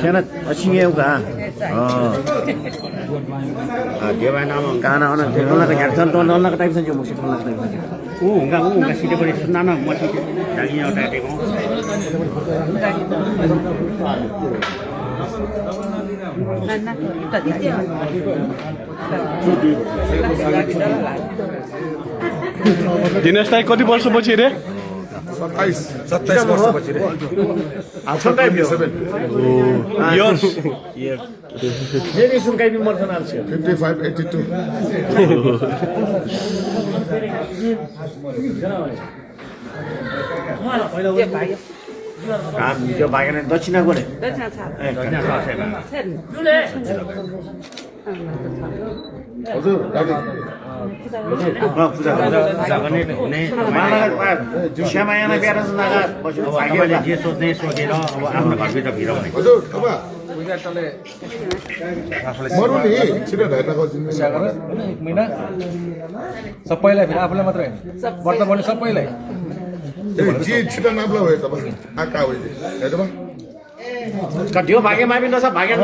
现在青叶干，哦，dia mana mau kana orang dia nak kerja santai orang nak kerja santai mesti orang nak kerja. Enggak sih dia boleh senang mesti lagi yang ada tengok. Dinesh दाई कति वर्षपछि रे 27 वर्षपछि रे Alçokai bio. यस Jadi sungai bi mor sanal sih. 55 82 Dia bagian दक्षिणा गरे. हजुर पूजा गर्ने हुने श्यामायाना बिहार नागा तपाईँले जे सोच्ने सोचेर अब आफ्नो घरभित्र भिराउने हजुर अब मरु नि छिटो भेट्नको जिम्मेवारी एक महिना सबैलाई फेरि आफूलाई मात्र होइन वर्तमान सबैलाई जे छिटो नाप्ला भयो त आका हो हेर्नु कति हो भाग्यमा पनि नछ भाग्य